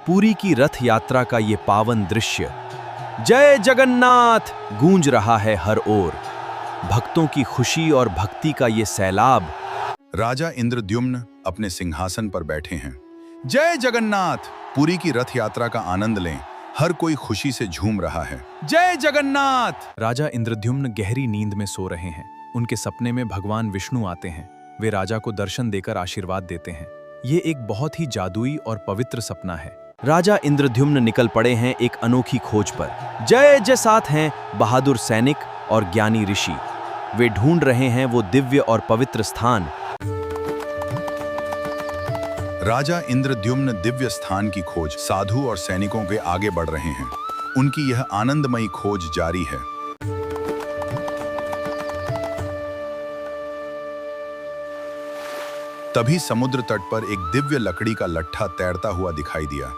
पुरी की रथ यात्रा का ये पावन दृश्य। जय जगन्नाथ गूंज रहा है हर ओर। भक्तों की खुशी और भक्ति का ये सैलाब। राजा इंद्रद्युम्न अपने सिंहासन पर बैठे हैं। जय जगन्नाथ, पुरी की रथ यात्रा का आनंद लें। हर कोई खुशी से झूम रहा है। जय जगन्नाथ। राजा इंद्रद्युम्न गहरी नींद में सो रहे हैं। उनके सपने में भगवान विष्णु आते हैं। वे राजा को दर्शन देकर आशीर्वाद देते हैं। ये एक बहुत ही जादुई और पवित्र सपना है। राजा इंद्रद्युम्न निकल पड़े हैं एक अनोखी खोज पर। जय जय साथ हैं बहादुर सैनिक और ज्ञानी ऋषि। वे ढूंढ रहे हैं वो दिव्य और पवित्र स्थान। राजा इंद्रद्युम्न दिव्य स्थान की खोज साधु और सैनिकों के आगे बढ़ रहे हैं। उनकी यह आनंदमयी खोज जारी है। तभी समुद्र तट पर एक दिव्य लकड़ी का लट्ठा तैरता हुआ दिखाई दिया।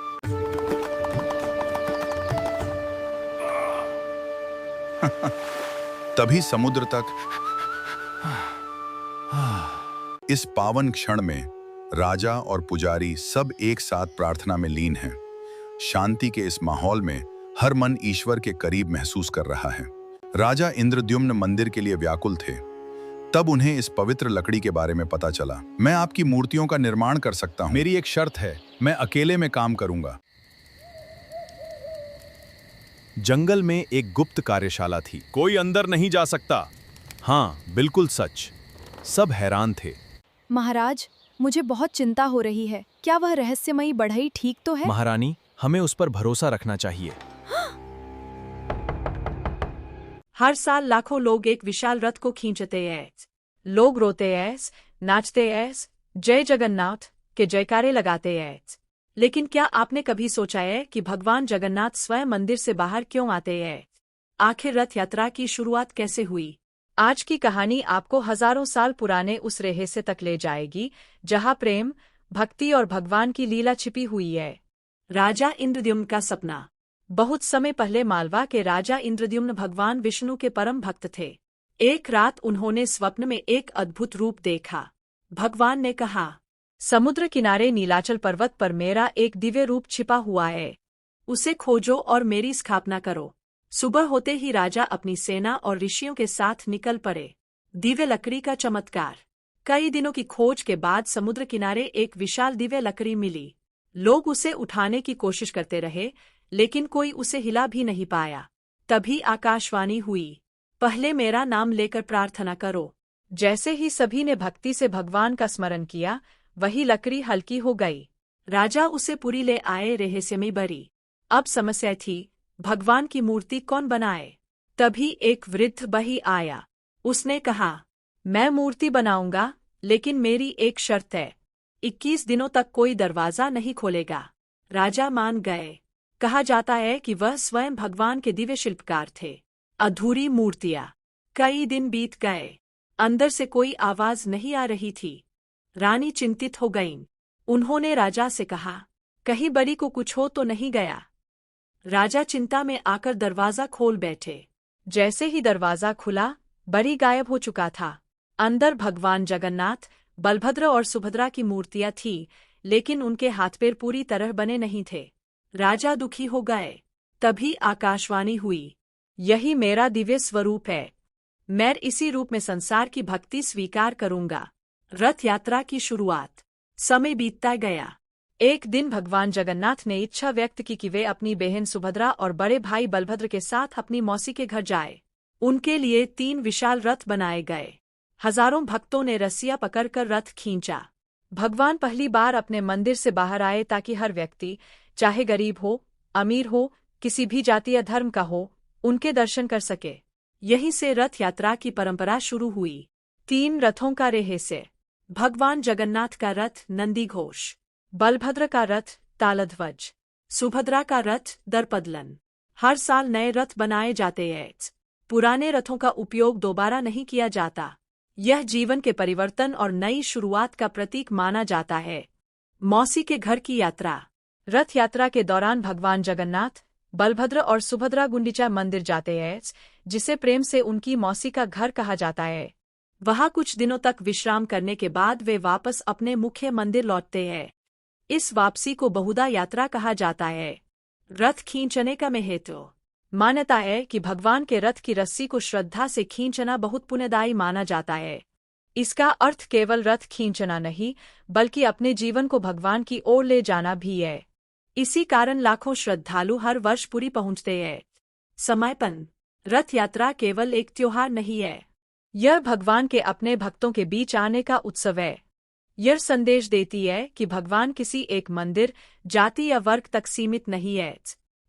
तभी समुद्र तक इस पावन क्षण में राजा और पुजारी सब एक साथ प्रार्थना में लीन हैं। शांति के इस माहौल में हर मन ईश्वर के करीब महसूस कर रहा है। राजा इंद्रद्युम्न मंदिर के लिए व्याकुल थे। तब उन्हें इस पवित्र लकड़ी के बारे में पता चला। मैं आपकी मूर्तियों का निर्माण कर सकता हूं। मेरी एक शर्त है, मैं अकेले में काम करूंगा। जंगल में एक गुप्त कार्यशाला थी। कोई अंदर नहीं जा सकता। हाँ, बिल्कुल सच। सब हैरान थे। महाराज, मुझे बहुत चिंता हो रही है। क्या वह रहस्यमयी बढ़ई ठीक तो है? महारानी, हमें उस पर भरोसा रखना चाहिए। हर साल लाखों लोग एक विशाल रथ को खींचते हैं। लोग रोते हैं, नाचते हैं, जय जगन्नाथ के जयकारे लगाते हैं। लेकिन क्या आपने कभी सोचा है कि भगवान जगन्नाथ स्वयं मंदिर से बाहर क्यों आते हैं? आखिर रथ यात्रा की शुरुआत कैसे हुई? आज की कहानी आपको हजारों साल पुराने उस रहस्य तक ले जाएगी जहां प्रेम, भक्ति और भगवान की लीला छिपी हुई है। राजा इंद्रद्युम्न का सपना। बहुत समय पहले मालवा के राजा इंद्रद्युम्न भगवान विष्णु के परम भक्त थे। एक रात उन्होंने स्वप्न में एक अद्भुत रूप देखा। भगवान ने कहा, समुद्र किनारे नीलाचल पर्वत पर मेरा एक दिव्य रूप छिपा हुआ है। उसे खोजो और मेरी स्थापना करो। सुबह होते ही राजा अपनी सेना और ऋषियों के साथ निकल पड़े। दिव्य लकड़ी का चमत्कार। कई दिनों की खोज के बाद समुद्र किनारे एक विशाल दिव्य लकड़ी मिली। लोग उसे उठाने की कोशिश करते रहे, लेकिन कोई उसे हिला भी नहीं पाया। तभी आकाशवाणी हुई, पहले मेरा नाम लेकर प्रार्थना करो। जैसे ही सभी ने भक्ति से भगवान का स्मरण किया, वही लकड़ी हल्की हो गई। राजा उसे पुरी ले आए। रहस्यमयी बरी। अब समस्या थी, भगवान की मूर्ति कौन बनाए? तभी एक वृद्ध बही आया। उसने कहा, मैं मूर्ति बनाऊंगा, लेकिन मेरी एक शर्त है। 21 दिनों तक कोई दरवाजा नहीं खोलेगा। राजा मान गए। कहा जाता है कि वह स्वयं भगवान के दिव्य शिल्पकार थे। अधूरी मूर्तियां। कई दिन बीत गए। अंदर से कोई आवाज नहीं आ रही थी। रानी चिंतित हो गईं। उन्होंने राजा से कहा, कहीं बड़ी को कुछ हो तो नहीं गया? राजा चिंता में आकर दरवाजा खोल बैठे। जैसे ही दरवाजा खुला, बड़ी गायब हो चुका था। अंदर भगवान जगन्नाथ, बलभद्र और सुभद्रा की मूर्तियां थीं, लेकिन उनके हाथ पैर पूरी तरह बने नहीं थे। राजा दुखी हो गए। तभी आकाशवाणी हुई, यही मेरा दिव्य स्वरूप है। मैं इसी रूप में संसार की भक्ति स्वीकार करूंगा। रथ यात्रा की शुरुआत। समय बीतता गया। एक दिन भगवान जगन्नाथ ने इच्छा व्यक्त की कि वे अपनी बहन सुभद्रा और बड़े भाई बलभद्र के साथ अपनी मौसी के घर जाए। उनके लिए 3 विशाल रथ बनाए गए। हजारों भक्तों ने रस्सियां पकड़कर रथ खींचा। भगवान पहली बार अपने मंदिर से बाहर आए ताकि हर व्यक्ति, चाहे गरीब हो, अमीर हो, किसी भी जाति या धर्म का हो, उनके दर्शन कर सके। यहीं से रथ यात्रा की परंपरा शुरू हुई। 3 रथों का रहस्य। भगवान जगन्नाथ का रथ नंदीघोष, बलभद्र का रथ तालध्वज, सुभद्रा का रथ दर्पदलन। हर साल नए रथ बनाए जाते हैं। पुराने रथों का उपयोग दोबारा नहीं किया जाता। यह जीवन के परिवर्तन और नई शुरुआत का प्रतीक माना जाता है। मौसी के घर की यात्रा। रथ यात्रा के दौरान भगवान जगन्नाथ, बलभद्र और सुभद्रा गुंडीचा मंदिर जाते हैं, जिसे प्रेम से उनकी मौसी का घर कहा जाता है। वहां कुछ दिनों तक विश्राम करने के बाद वे वापस अपने मुख्य मंदिर लौटते हैं। इस वापसी को बहुधा यात्रा कहा जाता है। रथ खींचने का महत्व। मान्यता है कि भगवान के रथ की रस्सी को श्रद्धा से खींचना बहुत पुण्यदायी माना जाता है। इसका अर्थ केवल रथ खींचना नहीं, बल्कि अपने जीवन को भगवान की ओर ले जाना भी है। इसी कारण लाखों श्रद्धालु हर वर्ष पुरी पहुंचते हैं। समापन। रथ यात्रा केवल एक त्योहार नहीं है, यह भगवान के अपने भक्तों के बीच आने का उत्सव है। यह संदेश देती है कि भगवान किसी एक मंदिर, जाति या वर्ग तक सीमित नहीं है,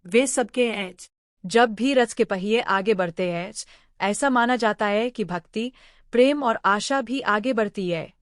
वे सबके हैं। जब भी रथ के पहिए आगे बढ़ते हैं, ऐसा माना जाता है कि भक्ति, प्रेम और आशा भी आगे बढ़ती है।